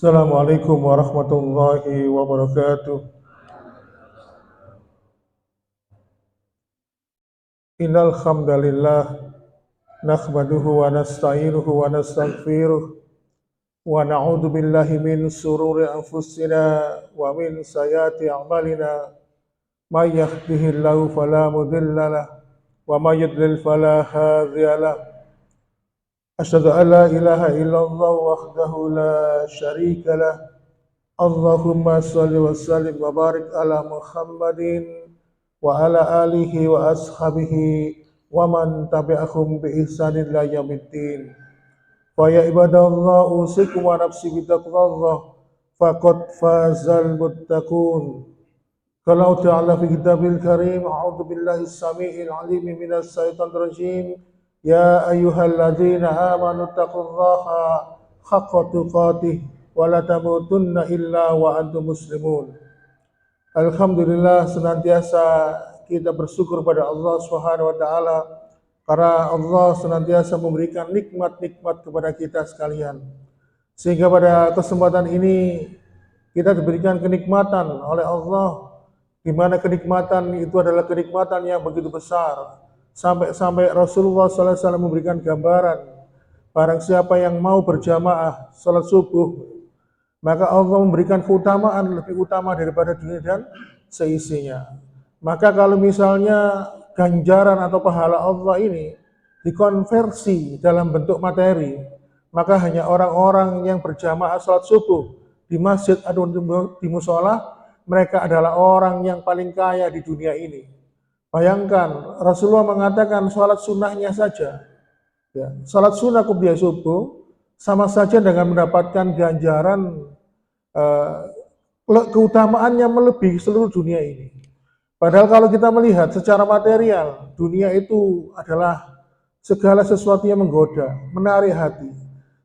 Assalamualaikum warahmatullahi wabarakatuh. Innal hamdalillah nahmaduhu wa nasta'inuhu wa nastaghfiruh wa na'udzu billahi min shururi anfusina wa min sayyiati a'malina. May yahdihillahu fala mudilla lahu wa may yudlil fala hadiya lahu. Asyhadu an la ilaha illallah wahdahu la syarika lah. Allahumma shalli wa sallim wa barik ala Muhammadin wa ala alihi wa ashabihi wa man tabi'ahum bi ihsanin ila yaumiddin. Fa ya ibadallah usikum wa nafsi bi taqwallah faqad fazal muttaqun. Kalau ta'ala fi kitabil karim a'udzu billahi samii'il 'aliim minas syaitonir rajim. Ya ayyuhalladzina amanu taqullaha haqqa tuqatih wa la tamutunna illa wa antum muslimun. Alhamdulillah, senantiasa kita bersyukur pada Allah Subhanahu wa taala karena Allah senantiasa memberikan nikmat-nikmat kepada kita sekalian. Sehingga pada kesempatan ini kita diberikan kenikmatan oleh Allah, di mana kenikmatan itu adalah kenikmatan yang begitu besar. Sampai Rasulullah SAW memberikan gambaran, barang siapa yang mau berjamaah salat subuh, maka Allah memberikan keutamaan lebih utama daripada dunia dan seisinya. Maka kalau misalnya ganjaran atau pahala Allah ini dikonversi dalam bentuk materi, maka hanya orang-orang yang berjamaah salat subuh di masjid atau di musola, mereka adalah orang yang paling kaya di dunia ini. Bayangkan, Rasulullah mengatakan sholat sunnahnya saja, ya, sholat sunnah kubliya subuh sama saja dengan mendapatkan ganjaran keutamaannya melebihi seluruh dunia ini. Padahal kalau kita melihat secara material, dunia itu adalah segala sesuatu yang menggoda, menarik hati.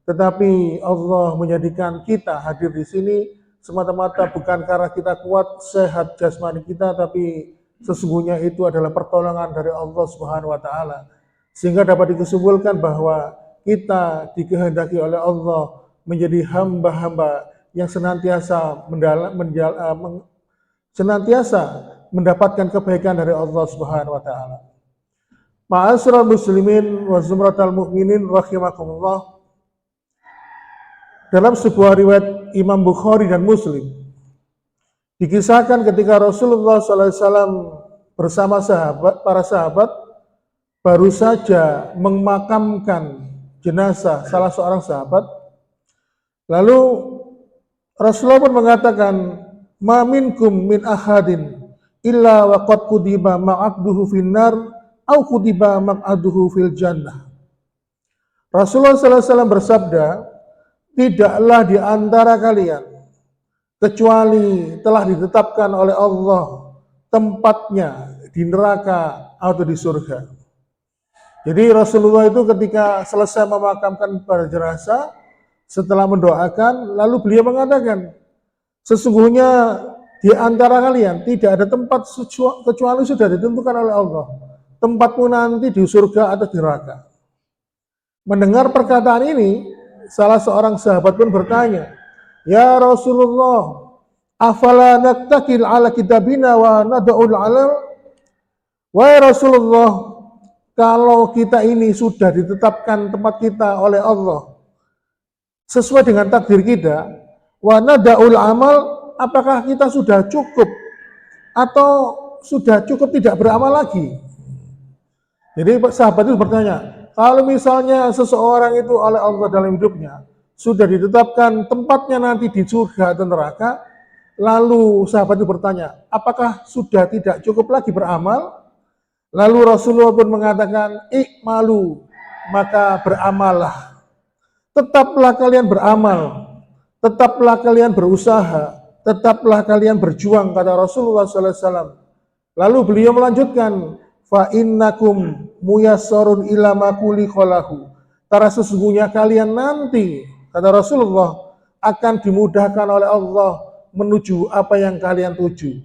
Tetapi Allah menjadikan kita hadir di sini semata-mata bukan karena kita kuat, sehat jasmani kita, tapi sesungguhnya itu adalah pertolongan dari Allah Subhanahu wa taala. Sehingga dapat dikesimpulan bahwa kita dikehendaki oleh Allah menjadi hamba-hamba yang senantiasa mendapatkan kebaikan dari Allah Subhanahu wa taala. Ma'asyiral muslimin wa zumratal mu'minin rahimakumullah. Dalam sebuah riwayat Imam Bukhari dan Muslim, dikisahkan ketika Rasulullah SAW bersama para sahabat baru saja memakamkan jenazah salah seorang sahabat. Lalu Rasulullah pun mengatakan, "Ma minkum min ahadin illa wa qad kudiba ma'aduhu finnar au kudiba ma'aduhu fil jannah." Rasulullah SAW bersabda, "Tidaklah di antara kalian kecuali telah ditetapkan oleh Allah tempatnya di neraka atau di surga." Jadi Rasulullah itu ketika selesai memakamkan para jenazah, setelah mendoakan, lalu beliau mengatakan, sesungguhnya di antara kalian tidak ada tempat kecuali sudah ditentukan oleh Allah. Tempatmu nanti di surga atau di neraka. Mendengar perkataan ini, salah seorang sahabat pun bertanya, "Ya Rasulullah, afala nattakil ala kitabina wa nada'ul alam?" Wahai Rasulullah, kalau kita ini sudah ditetapkan tempat kita oleh Allah sesuai dengan takdir kita, wa nada'ul amal, apakah kita sudah cukup atau sudah cukup tidak beramal lagi? Jadi sahabat itu bertanya, kalau misalnya seseorang itu oleh Allah dalam hidupnya sudah ditetapkan tempatnya nanti di surga atau neraka, lalu sahabat itu bertanya, apakah sudah tidak cukup lagi beramal? Lalu Rasulullah pun mengatakan, "Ikmalu, maka beramallah. Tetaplah kalian beramal, tetaplah kalian berusaha, tetaplah kalian berjuang," kata Rasulullah SAW. Lalu beliau melanjutkan, "Fa innakum muyassarun ila ma khuliqalahu." Karena sesungguhnya kalian nanti, kata Rasulullah, akan dimudahkan oleh Allah menuju apa yang kalian tuju.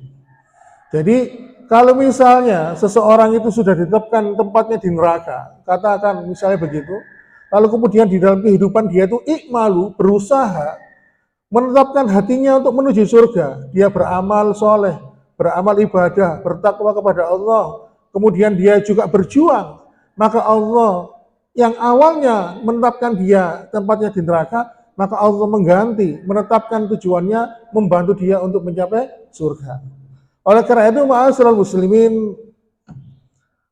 Jadi kalau misalnya seseorang itu sudah ditetapkan tempatnya di neraka, katakan misalnya begitu, lalu kemudian di dalam kehidupan dia itu ikmalu, berusaha, menetapkan hatinya untuk menuju surga. Dia beramal soleh, beramal ibadah, bertakwa kepada Allah, kemudian dia juga berjuang. Maka Allah yang awalnya menetapkan dia tempatnya di neraka, maka Allah mengganti, menetapkan tujuannya, membantu dia untuk mencapai surga. Oleh karena itu, ma'asyiral muslimin,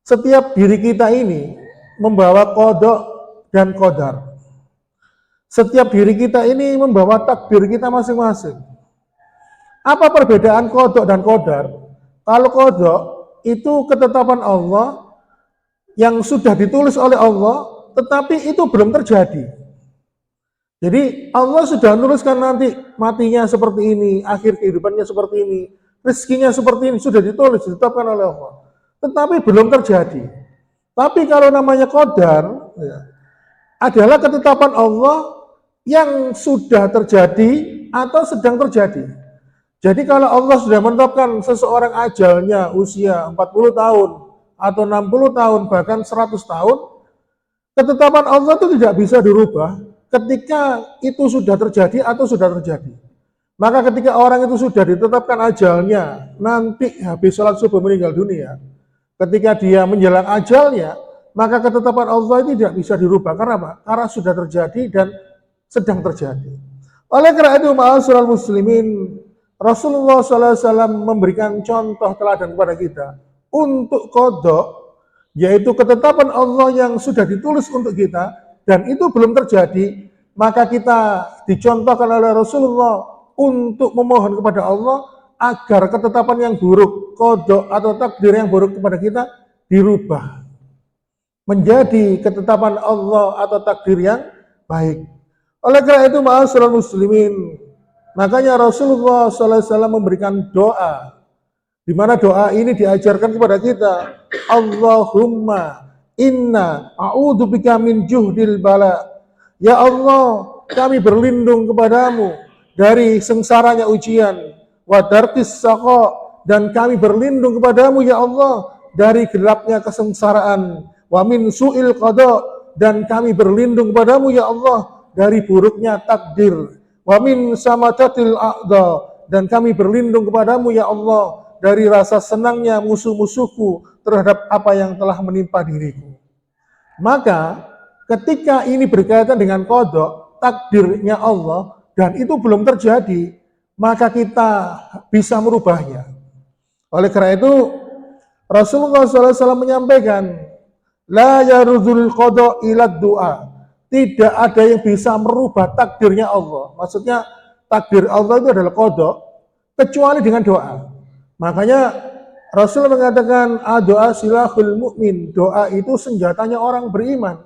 setiap diri kita ini membawa qada dan qadar. Setiap diri kita ini membawa takdir kita masing-masing. Apa perbedaan qada dan qadar? Kalau qada itu ketetapan Allah yang sudah ditulis oleh Allah, tetapi itu belum terjadi. Jadi Allah sudah menuliskan nanti matinya seperti ini, akhir kehidupannya seperti ini, rezekinya seperti ini, sudah ditulis, ditetapkan oleh Allah. Tetapi belum terjadi. Tapi kalau namanya qadar, ya, adalah ketetapan Allah yang sudah terjadi atau sedang terjadi. Jadi kalau Allah sudah menetapkan seseorang ajalnya usia 40 tahun atau 60 tahun bahkan 100 tahun, ketetapan Allah itu tidak bisa dirubah ketika itu sudah terjadi atau sudah terjadi. Maka ketika orang itu sudah ditetapkan ajalnya, nanti habis sholat subuh meninggal dunia, ketika dia menjelang ajalnya, maka ketetapan Allah itu tidak bisa dirubah. Karena apa? Karena sudah terjadi dan sedang terjadi. Oleh karena itu, ma'asyiral muslimin, Rasulullah SAW memberikan contoh teladan kepada kita untuk qada, yaitu ketetapan Allah yang sudah ditulis untuk kita dan itu belum terjadi, maka kita dicontohkan oleh Rasulullah untuk memohon kepada Allah agar ketetapan yang buruk, qada atau takdir yang buruk kepada kita dirubah menjadi ketetapan Allah atau takdir yang baik. Oleh karena itu, ma'asyiral muslimin, makanya Rasulullah SAW memberikan doa, di mana doa ini diajarkan kepada kita. Allahumma inna a'udzubika min juhdil bala. Ya Allah, kami berlindung kepadamu dari sengsaranya ujian, wa darkis saqa, dan kami berlindung kepadamu ya Allah dari gelapnya kesengsaraan, wa min su'il qada, dan kami berlindung kepadamu ya Allah dari buruknya takdir, wa min samatatil a'da, dan kami berlindung kepadamu ya Allah dari rasa senangnya musuh-musuhku terhadap apa yang telah menimpa diriku. Maka ketika ini berkaitan dengan qada, takdirnya Allah, dan itu belum terjadi, maka kita bisa merubahnya. Oleh karena itu Rasulullah SAW menyampaikan, la yarudul qada ila du'a. Tidak ada yang bisa merubah takdirnya Allah. Maksudnya takdir Allah itu adalah qada, kecuali dengan doa. Makanya Rasul mengatakan, doa silahul mu'min. Doa itu senjatanya orang beriman.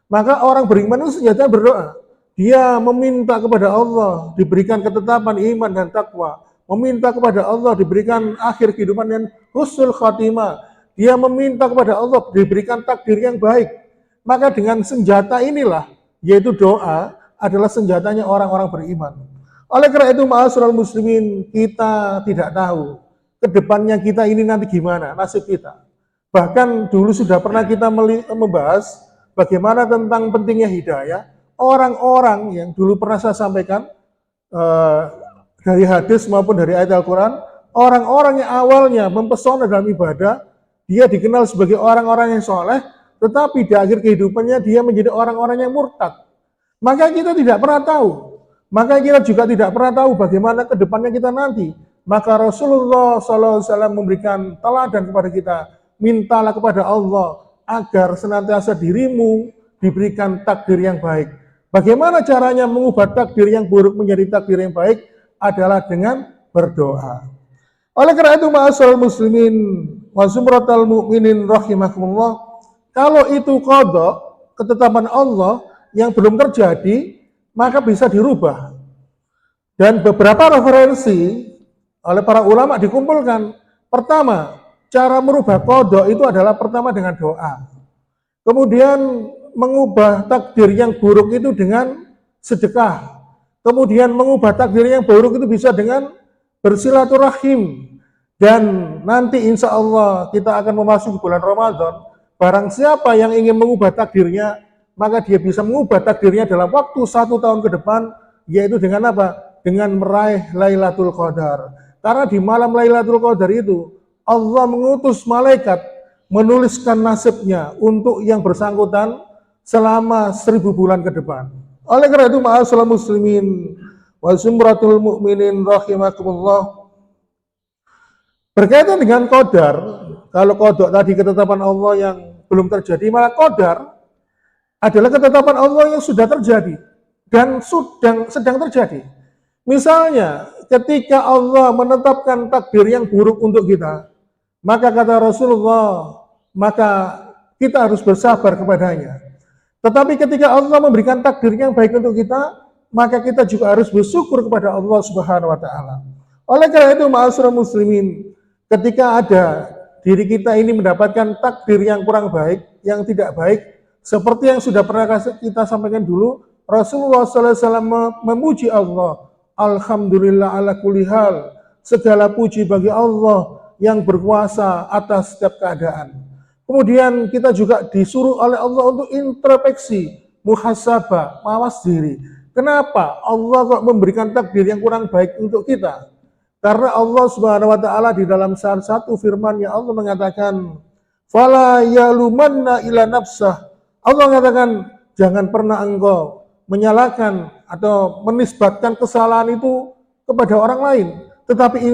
Maka orang beriman itu senjata berdoa. Dia meminta kepada Allah diberikan ketetapan iman dan takwa. Meminta kepada Allah diberikan akhir kehidupan yang husnul khatimah. Dia meminta kepada Allah diberikan takdir yang baik. Maka dengan senjata inilah, yaitu doa, adalah senjatanya orang-orang beriman. Oleh karena itu, ma'asyiral muslimin, kita tidak tahu kedepannya kita ini nanti gimana nasib kita. Bahkan dulu sudah pernah kita membahas bagaimana tentang pentingnya hidayah. Orang-orang yang dulu pernah saya sampaikan dari hadis maupun dari ayat Al-Quran, orang-orang yang awalnya mempesona dalam ibadah, dia dikenal sebagai orang-orang yang soleh, tetapi di akhir kehidupannya dia menjadi orang-orang yang murtad. Maka kita tidak pernah tahu. Maka kita juga tidak pernah tahu bagaimana ke depannya kita nanti. Maka Rasulullah SAW memberikan teladan kepada kita. Mintalah kepada Allah agar senantiasa dirimu diberikan takdir yang baik. Bagaimana caranya mengubah takdir yang buruk menjadi takdir yang baik? Adalah dengan berdoa. Oleh karena itu, ma'asyiral muslimin wa zumratal mu'minin rahimakumullah, kalau itu qada, ketetapan Allah yang belum terjadi, maka bisa dirubah. Dan beberapa referensi oleh para ulama dikumpulkan. Pertama, cara merubah qada itu adalah pertama dengan doa. Kemudian mengubah takdir yang buruk itu dengan sedekah. Kemudian mengubah takdir yang buruk itu bisa dengan bersilaturahim. Dan nanti insya Allah kita akan memasuki bulan Ramadan. Barang siapa yang ingin mengubah takdirnya, maka dia bisa mengubah takdirnya dalam waktu 1 tahun ke depan, yaitu dengan apa? dengan meraih Lailatul Qadar. Karena di malam Lailatul Qadar itu Allah mengutus malaikat menuliskan nasibnya untuk yang bersangkutan selama 1000 bulan ke depan. Oleh karena itu, ma'asyiral muslimin wa zumratul mu'minin rahimakumullah, berkaitan dengan qadar, kalau qadar tadi ketetapan Allah yang belum terjadi, malah qadar adalah ketetapan Allah yang sudah terjadi dan sedang terjadi. Misalnya, ketika Allah menetapkan takdir yang buruk untuk kita, maka kata Rasulullah, maka kita harus bersabar kepadanya. Tetapi ketika Allah memberikan takdir yang baik untuk kita, maka kita juga harus bersyukur kepada Allah Subhanahu wa taala. Oleh karena itu, ma'asyiral muslimin, ketika ada diri kita ini mendapatkan takdir yang kurang baik, yang tidak baik, seperti yang sudah pernah kita sampaikan dulu, Rasulullah SAW memuji Allah. Alhamdulillah ala kulli hal. Segala puji bagi Allah yang berkuasa atas setiap keadaan. Kemudian kita juga disuruh oleh Allah untuk introspeksi, muhasabah, mawas diri. Kenapa Allah kok memberikan takdir yang kurang baik untuk kita? Karena Allah Subhanahu wa taala di dalam salah satu firman-Nya Allah mengatakan, "Fala yalumanna ila nafsah." Allah mengatakan, jangan pernah engkau menyalahkan atau menisbatkan kesalahan itu kepada orang lain, tetapi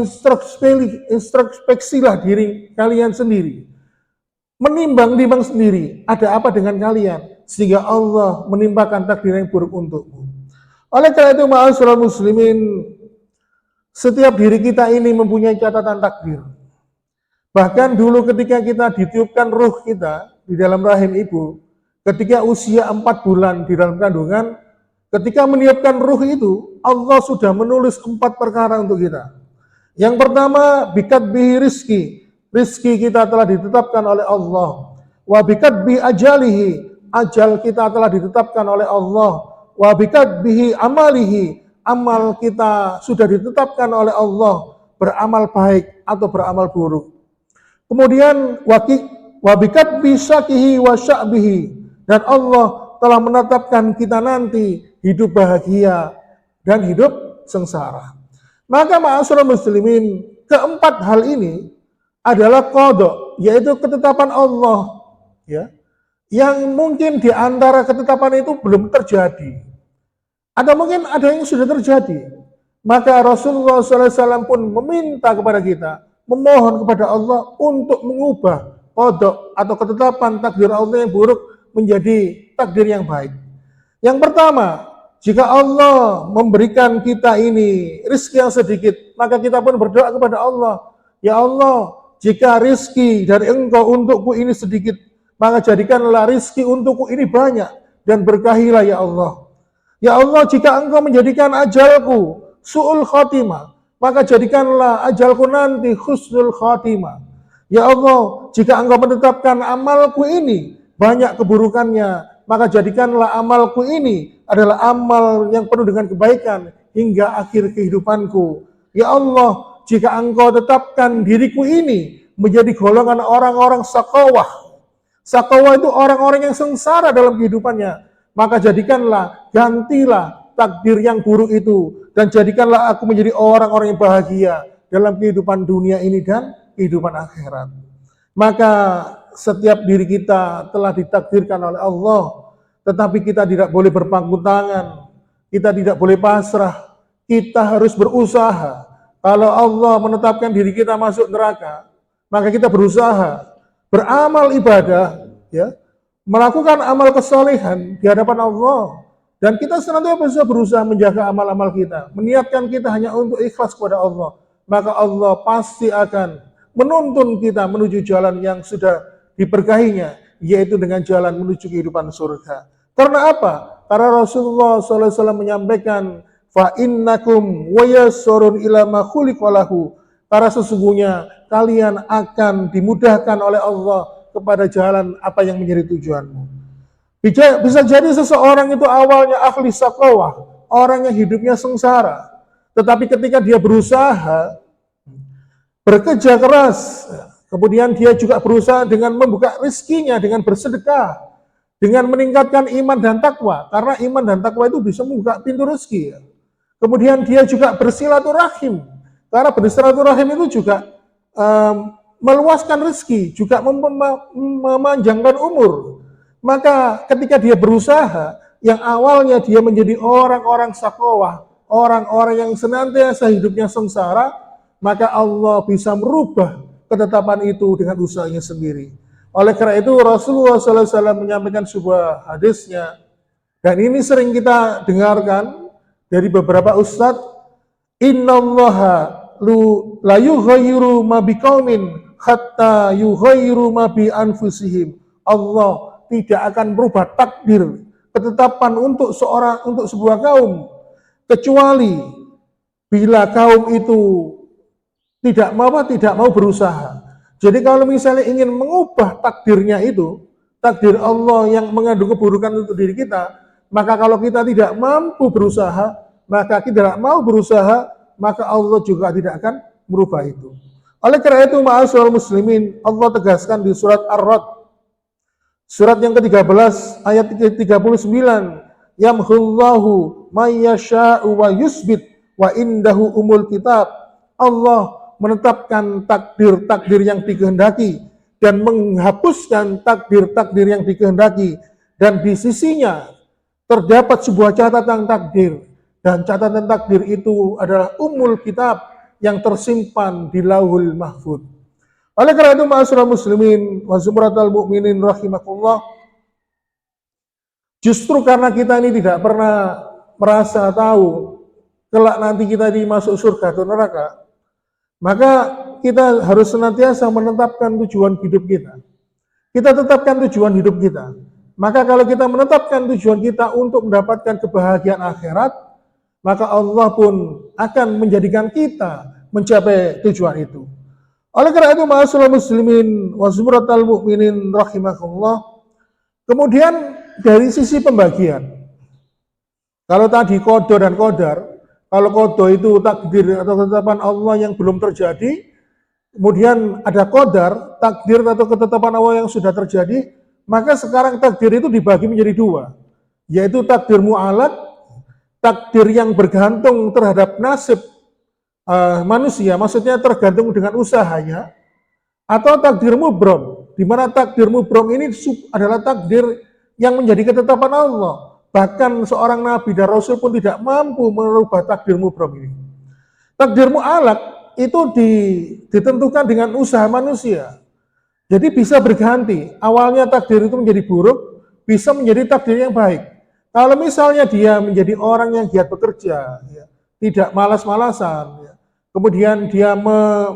introspeksilah diri kalian sendiri. Menimbang-nimbang sendiri, ada apa dengan kalian, sehingga Allah menimpakan takdir yang buruk untukmu. Oleh karena itu, ma'asyiral muslimin, setiap diri kita ini mempunyai catatan takdir. Bahkan dulu ketika kita ditiupkan ruh kita di dalam rahim ibu, ketika usia 4 bulan di dalam kandungan, ketika meniupkan ruh itu, Allah sudah menulis 4 perkara untuk kita. Yang pertama, bikatbihi rizki. Rizki kita telah ditetapkan oleh Allah. Wa bikatbihi ajalihi. Ajal kita telah ditetapkan oleh Allah. Wa bikatbihi amalihi. Amal kita sudah ditetapkan oleh Allah. Beramal baik atau beramal buruk. Kemudian, wa bikatbihi syakihi wa sya'bihi. Dan Allah telah menetapkan kita nanti hidup bahagia dan hidup sengsara. Maka ma'asyiral muslimin, keempat hal ini adalah qada, yaitu ketetapan Allah, ya, yang mungkin di antara ketetapan itu belum terjadi. Atau mungkin ada yang sudah terjadi. Maka Rasulullah SAW pun meminta kepada kita, memohon kepada Allah untuk mengubah qada atau ketetapan takdir Allah yang buruk menjadi takdir yang baik. Yang pertama, jika Allah memberikan kita ini rizki yang sedikit, maka kita pun berdoa kepada Allah, ya Allah, jika rizki dari Engkau untukku ini sedikit, maka jadikanlah rizki untukku ini banyak dan berkahilah ya Allah. Ya Allah, jika Engkau menjadikan ajalku su'ul khotimah, maka jadikanlah ajalku nanti husnul khotimah. Ya Allah, jika Engkau menetapkan amalku ini banyak keburukannya, maka jadikanlah amalku ini adalah amal yang penuh dengan kebaikan hingga akhir kehidupanku. Ya Allah, jika Engkau tetapkan diriku ini menjadi golongan orang-orang sakawah. Sakawah itu orang-orang yang sengsara dalam kehidupannya. Maka jadikanlah, gantilah takdir yang buruk itu. Dan jadikanlah aku menjadi orang-orang yang bahagia dalam kehidupan dunia ini dan kehidupan akhirat. Maka setiap diri kita telah ditakdirkan oleh Allah. Tetapi kita tidak boleh berpangku tangan. Kita tidak boleh pasrah. Kita harus berusaha. Kalau Allah menetapkan diri kita masuk neraka, maka kita berusaha beramal ibadah, ya, melakukan amal kesolehan di hadapan Allah, dan kita senantiasa berusaha menjaga amal-amal kita, meniatkan kita hanya untuk ikhlas kepada Allah, maka Allah pasti akan menuntun kita menuju jalan yang sudah diberkahinya, yaitu dengan jalan menuju kehidupan surga. Karena apa? Karena Rasulullah SAW menyampaikan, fa innakum wa yasurun ila ma khuliqalahu. Karena sesungguhnya kalian akan dimudahkan oleh Allah kepada jalan apa yang menjadi tujuanmu. Bisa jadi seseorang itu awalnya ahli sakawah, orang yang hidupnya sengsara, tetapi ketika dia berusaha, bekerja keras, kemudian dia juga berusaha dengan membuka rezekinya, dengan bersedekah, dengan meningkatkan iman dan takwa, karena iman dan takwa itu bisa membuka pintu rezeki. Kemudian dia juga bersilaturahim, karena bersilaturahim itu juga meluaskan rezeki, juga memanjangkan umur. Maka ketika dia berusaha, yang awalnya dia menjadi orang-orang sakowah, orang-orang yang senantiasa hidupnya sengsara, maka Allah bisa merubah ketetapan itu dengan usahanya sendiri. Oleh karena itu Rasulullah SAW menyampaikan sebuah hadisnya, dan ini sering kita dengarkan dari beberapa ustadz, innallaha la yughayyiru ma biqaumin hatta yughayyiru ma bi anfusihim. Allah tidak akan merubah takdir, ketetapan untuk sebuah kaum kecuali bila kaum itu tidak mau berusaha. Jadi kalau misalnya ingin mengubah takdirnya itu, takdir Allah yang mengandung keburukan untuk diri kita, maka kalau kita tidak mampu berusaha, maka kita tidak mau berusaha, maka Allah juga tidak akan merubah itu. Oleh karena itu, ma'asyiral muslimin, Allah tegaskan di surat Ar-Ra'd, surat yang ke-13 ayat 39, yamhullahu may yasha'u wa yusbit wa indahu umul kitab. Allah menetapkan takdir-takdir yang dikehendaki dan menghapuskan takdir-takdir yang dikehendaki, dan di sisinya terdapat sebuah catatan takdir, dan catatan takdir itu adalah umul kitab yang tersimpan di lauhul mahfud. Oleh karena itu, ma'asyiral muslimin wa zumratal mu'minin rahimakumullah, justru karena kita ini tidak pernah merasa tahu kelak nanti kita dimasuk surga atau neraka, maka kita harus senantiasa menetapkan tujuan hidup kita. Kita tetapkan tujuan hidup kita. Maka kalau kita menetapkan tujuan kita untuk mendapatkan kebahagiaan akhirat, maka Allah pun akan menjadikan kita mencapai tujuan itu. Oleh karena itu, ma'asyiral muslimin wa zumratal mu'minin rahimakumullah, kemudian dari sisi pembagian, kalau tadi qada dan qadar, kalau qada itu takdir atau ketetapan Allah yang belum terjadi, kemudian ada qadar, takdir atau ketetapan Allah yang sudah terjadi, maka sekarang takdir itu dibagi menjadi dua, yaitu takdir mu'alaq, takdir yang bergantung terhadap nasib manusia, maksudnya tergantung dengan usahanya, atau takdir mubrom, di mana takdir mubrom ini adalah takdir yang menjadi ketetapan Allah. Bahkan seorang nabi dan rasul pun tidak mampu merubah takdir mubrom ini. Takdir mu'alaq itu ditentukan dengan usaha manusia. Jadi bisa berganti. Awalnya takdir itu menjadi buruk, bisa menjadi takdir yang baik. Kalau misalnya dia menjadi orang yang giat bekerja, ya, tidak malas-malasan, ya, kemudian dia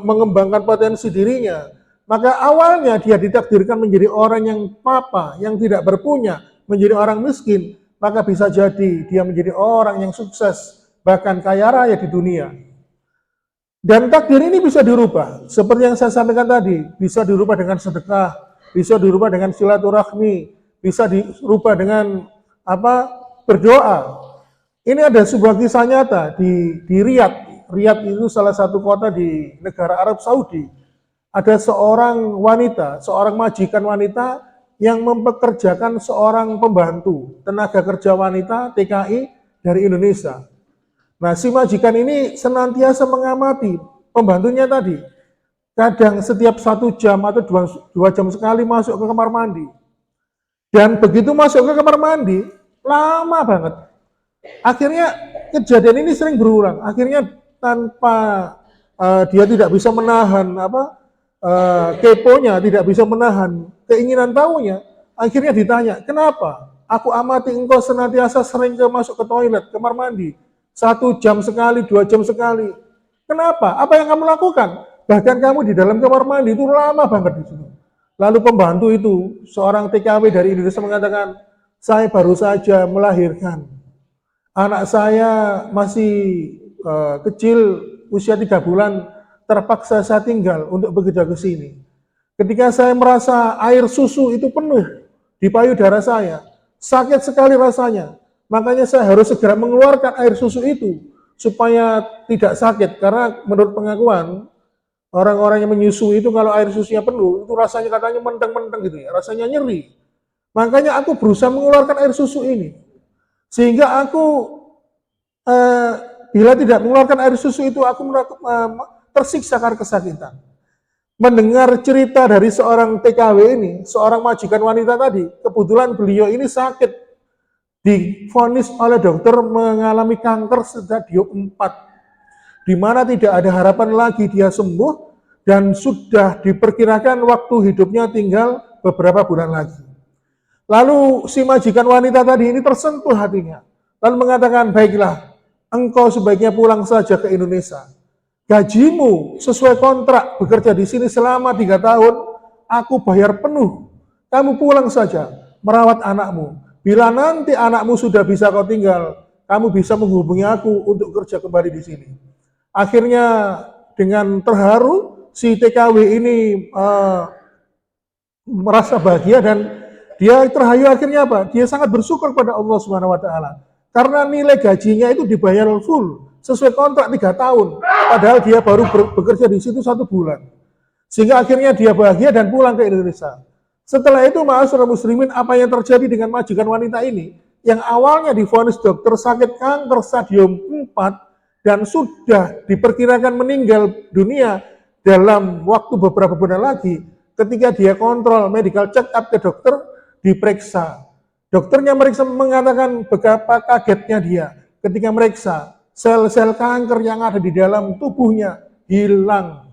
mengembangkan potensi dirinya, maka awalnya dia ditakdirkan menjadi orang yang papa, yang tidak berpunya, menjadi orang miskin, maka bisa jadi dia menjadi orang yang sukses, bahkan kaya raya di dunia. Dan takdir ini bisa dirubah, seperti yang saya sampaikan tadi, bisa dirubah dengan sedekah, bisa dirubah dengan silaturahmi, bisa dirubah dengan berdoa. Ini ada sebuah kisah nyata di Riyadh. Riyadh itu salah satu kota di negara Arab Saudi. Ada seorang wanita, seorang majikan wanita yang mempekerjakan seorang pembantu, tenaga kerja wanita TKI dari Indonesia. Nah, si majikan ini senantiasa mengamati pembantunya tadi. Kadang setiap 1 jam atau 2 jam sekali masuk ke kamar mandi. Dan begitu masuk ke kamar mandi, lama banget. Akhirnya kejadian ini sering berulang. Akhirnya tanpa dia tidak bisa menahan keponya, tidak bisa menahan keinginan tahunya, akhirnya ditanya, kenapa? Aku amati engkau senantiasa sering masuk ke toilet, kamar mandi, 1 jam sekali, 2 jam sekali. Kenapa? Apa yang kamu lakukan? Bahkan kamu di dalam kamar mandi itu lama banget di situ. Lalu pembantu itu, seorang TKW dari Indonesia mengatakan, saya baru saja melahirkan. Anak saya masih kecil, usia 3 bulan, terpaksa saya tinggal untuk bekerja ke sini. Ketika saya merasa air susu itu penuh di payudara saya, sakit sekali rasanya. Makanya saya harus segera mengeluarkan air susu itu supaya tidak sakit. Karena menurut pengakuan orang-orang yang menyusui itu, kalau air susunya penuh, itu rasanya katanya menteng-menteng gitu ya, rasanya nyeri. Makanya aku berusaha mengeluarkan air susu ini, sehingga aku bila tidak mengeluarkan air susu itu aku tersiksa karena kesakitan. Mendengar cerita dari seorang TKW ini, seorang majikan wanita tadi, kebetulan beliau ini sakit, divonis oleh dokter mengalami kanker stadium 4, di mana tidak ada harapan lagi dia sembuh, dan sudah diperkirakan waktu hidupnya tinggal beberapa bulan lagi. Lalu si majikan wanita tadi ini tersentuh hatinya, lalu mengatakan, baiklah, engkau sebaiknya pulang saja ke Indonesia. Gajimu sesuai kontrak bekerja di sini selama 3 tahun, aku bayar penuh. Kamu pulang saja, merawat anakmu. Bila nanti anakmu sudah bisa kau tinggal, kamu bisa menghubungi aku untuk kerja kembali di sini. Akhirnya dengan terharu, si TKW ini merasa bahagia dan dia terhayu. Akhirnya apa? Dia sangat bersyukur kepada Allah Subhanahu wa taala. Karena nilai gajinya itu dibayar full sesuai kontrak 3 tahun, padahal dia baru bekerja di situ 1 bulan. Sehingga akhirnya dia bahagia dan pulang ke Indonesia. Setelah itu, ma'asyiral muslimin, apa yang terjadi dengan majikan wanita ini, yang awalnya divonis dokter sakit kanker stadium 4 dan sudah diperkirakan meninggal dunia dalam waktu beberapa bulan lagi, ketika dia kontrol medical check up ke dokter, diperiksa. Dokternya meriksa, mengatakan betapa kagetnya dia ketika meriksa sel-sel kanker yang ada di dalam tubuhnya hilang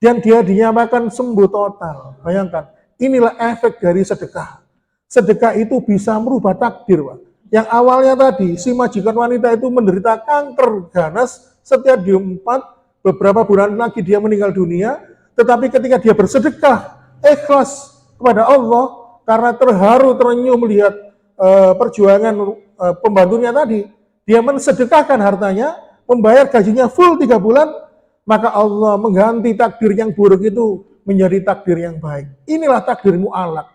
dan dia dinyatakan sembuh total. Bayangkan, inilah efek dari sedekah. Sedekah itu bisa merubah takdir, Pak. Yang awalnya tadi si majikan wanita itu menderita kanker ganas stadium 4, beberapa bulan lagi dia meninggal dunia, tetapi ketika dia bersedekah ikhlas kepada Allah karena terharu terenyuh melihat perjuangan pembantunya tadi, dia mensedekahkan hartanya, membayar gajinya full 3 bulan, maka Allah mengganti takdir yang buruk itu menjadi takdir yang baik. Inilah takdir mu'alaq.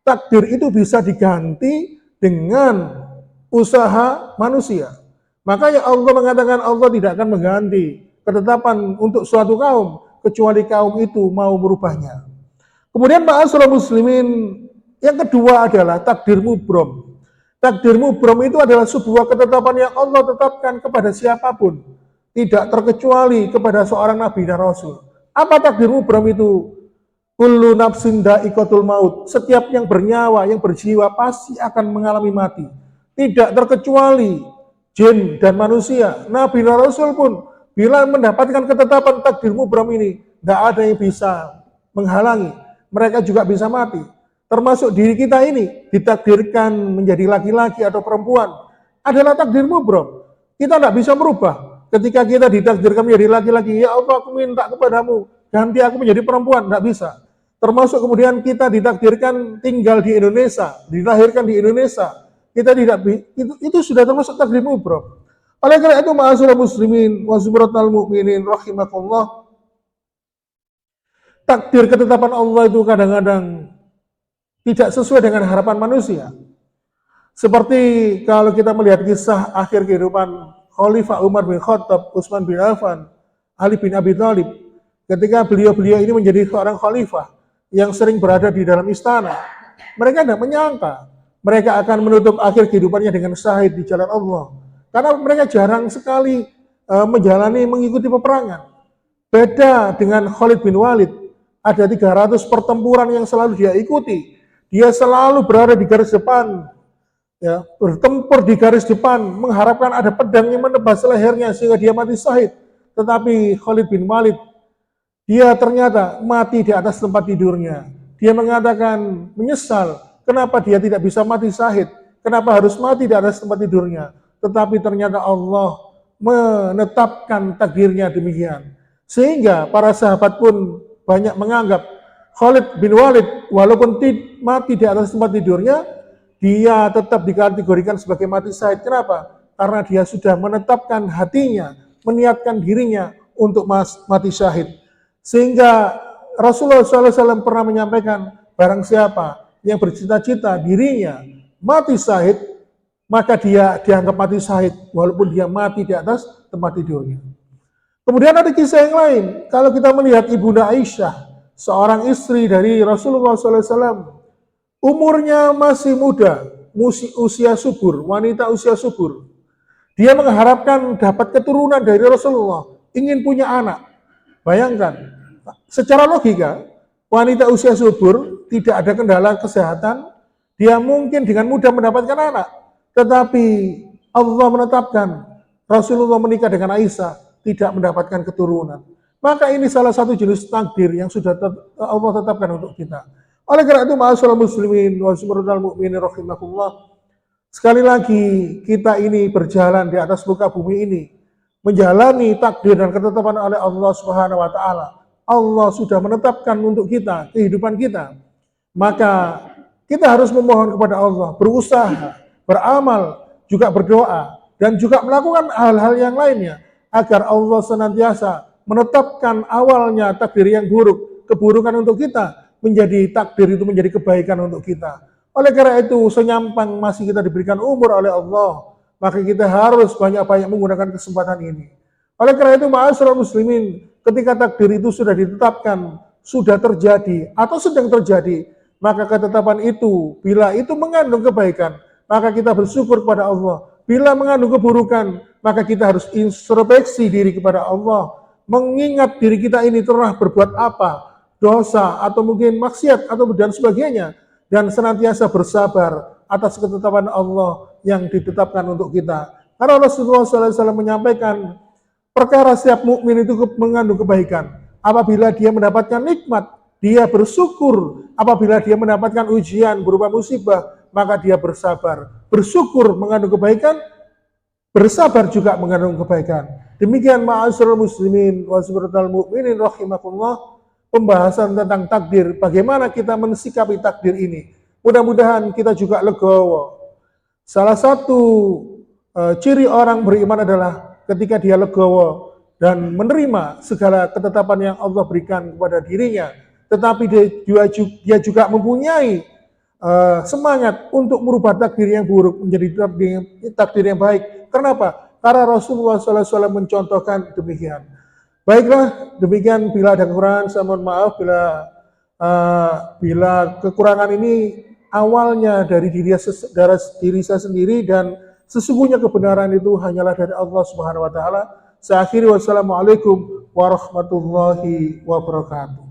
Takdir itu bisa diganti dengan usaha manusia. Makanya Allah mengatakan Allah tidak akan mengganti ketetapan untuk suatu kaum kecuali kaum itu mau merubahnya. Kemudian ma'asyiral muslimin, yang kedua adalah takdir mubrom. Takdir mubrom itu adalah sebuah ketetapan yang Allah tetapkan kepada siapapun, tidak terkecuali kepada seorang nabi dan rasul. Apa takdir mubrom itu? Kullu nafsin dha'iqatul maut. Setiap yang bernyawa, yang berjiwa pasti akan mengalami mati. Tidak terkecuali jin dan manusia. Nabi dan rasul pun bila mendapatkan ketetapan takdir mubrom ini, tidak ada yang bisa menghalangi. Mereka juga bisa mati. Termasuk diri kita ini ditakdirkan menjadi laki-laki atau perempuan adalah takdir mubrom. Kita tidak bisa merubah. Ketika kita ditakdirkan menjadi laki-laki, ya Allah aku minta kepadamu ganti aku menjadi perempuan, tidak bisa. Termasuk kemudian kita ditakdirkan tinggal di Indonesia, dilahirkan di Indonesia, kita tidak, itu sudah termasuk takdir mubrom. Oleh karena itu, ma'asyiral muslimin wa subhanatal mu'minin rahimakumullah, takdir ketetapan Allah itu kadang-kadang tidak sesuai dengan harapan manusia. Seperti kalau kita melihat kisah akhir kehidupan Khalifah Umar bin Khattab, Utsman bin Affan, Ali bin Abi Thalib, ketika beliau-beliau ini menjadi seorang khalifah yang sering berada di dalam istana, mereka tidak menyangka mereka akan menutup akhir kehidupannya dengan syahid di jalan Allah. Karena mereka jarang sekali mengikuti peperangan. Beda dengan Khalid bin Walid, ada 300 pertempuran yang selalu dia ikuti. Dia selalu berada di garis depan, ya, bertempur di garis depan, mengharapkan ada pedang yang menebas lehernya sehingga dia mati syahid. Tetapi Khalid bin Walid, dia ternyata mati di atas tempat tidurnya. Dia mengatakan menyesal, kenapa dia tidak bisa mati syahid, kenapa harus mati di atas tempat tidurnya. Tetapi ternyata Allah menetapkan takdirnya demikian. Sehingga para sahabat pun banyak menganggap Khalid bin Walid walaupun mati di atas tempat tidurnya, dia tetap dikategorikan sebagai mati syahid. Kenapa? Karena dia sudah menetapkan hatinya, meniatkan dirinya untuk mati syahid. Sehingga Rasulullah SAW pernah menyampaikan, barang siapa yang bercita-cita dirinya mati syahid, maka dia dianggap mati syahid walaupun dia mati di atas tempat tidurnya. Kemudian ada kisah yang lain. Kalau kita melihat Ibunda Aisyah, seorang istri dari Rasulullah SAW, umurnya masih muda, usia subur, wanita usia subur. Dia mengharapkan dapat keturunan dari Rasulullah, ingin punya anak. Bayangkan, secara logika, wanita usia subur tidak ada kendala kesehatan, dia mungkin dengan mudah mendapatkan anak. Tetapi Allah menetapkan Rasulullah menikah dengan Aisyah tidak mendapatkan keturunan. Maka ini salah satu jenis takdir yang sudah Allah tetapkan untuk kita. Oleh karena itu, ma'asyiral muslimin wa subhanal mu'minin rahimakumullah, sekali lagi kita ini berjalan di atas muka bumi ini, menjalani takdir dan ketetapan oleh Allah Subhanahu wa taala. Allah sudah menetapkan untuk kita kehidupan kita. Maka kita harus memohon kepada Allah, berusaha, beramal, juga berdoa, dan juga melakukan hal-hal yang lainnya agar Allah senantiasa menetapkan awalnya takdir yang buruk, keburukan untuk kita, menjadi takdir itu menjadi kebaikan untuk kita. Oleh karena itu, senyampang masih kita diberikan umur oleh Allah, maka kita harus banyak-banyak menggunakan kesempatan ini. Oleh karena itu, ma'asyiral muslimin, ketika takdir itu sudah ditetapkan, sudah terjadi atau sedang terjadi, maka ketetapan itu, bila itu mengandung kebaikan, maka kita bersyukur kepada Allah. Bila mengandung keburukan, maka kita harus introspeksi diri kepada Allah, mengingat diri kita ini telah berbuat apa, dosa atau mungkin maksiat atau dan sebagainya, dan senantiasa bersabar atas ketetapan Allah yang ditetapkan untuk kita. Karena Rasulullah SAW menyampaikan perkara setiap mukmin itu mengandung kebaikan. Apabila dia mendapatkan nikmat, dia bersyukur. Apabila dia mendapatkan ujian berupa musibah, maka dia bersabar. Bersyukur mengandung kebaikan, bersabar juga mengandung kebaikan. Demikian ma'asyiral muslimin wa subhanal mu'minin rahimakumullah, pembahasan tentang takdir, bagaimana kita mensikapi takdir ini. Mudah-mudahan kita juga legowo. Salah satu ciri orang beriman adalah ketika dia legowo dan menerima segala ketetapan yang Allah berikan kepada dirinya, tetapi dia juga mempunyai semangat untuk merubah takdir yang buruk menjadi takdir yang baik. Kenapa? Karena Rasulullah SAW mencontohkan demikian. Baiklah, demikian. Bila ada kekurangan, saya mohon maaf. Bila kekurangan ini awalnya dari diri saya sendiri, dan sesungguhnya kebenaran itu hanyalah dari Allah Subhanahu wa taala. Saya akhiri, wassalamualaikum warahmatullahi wabarakatuh.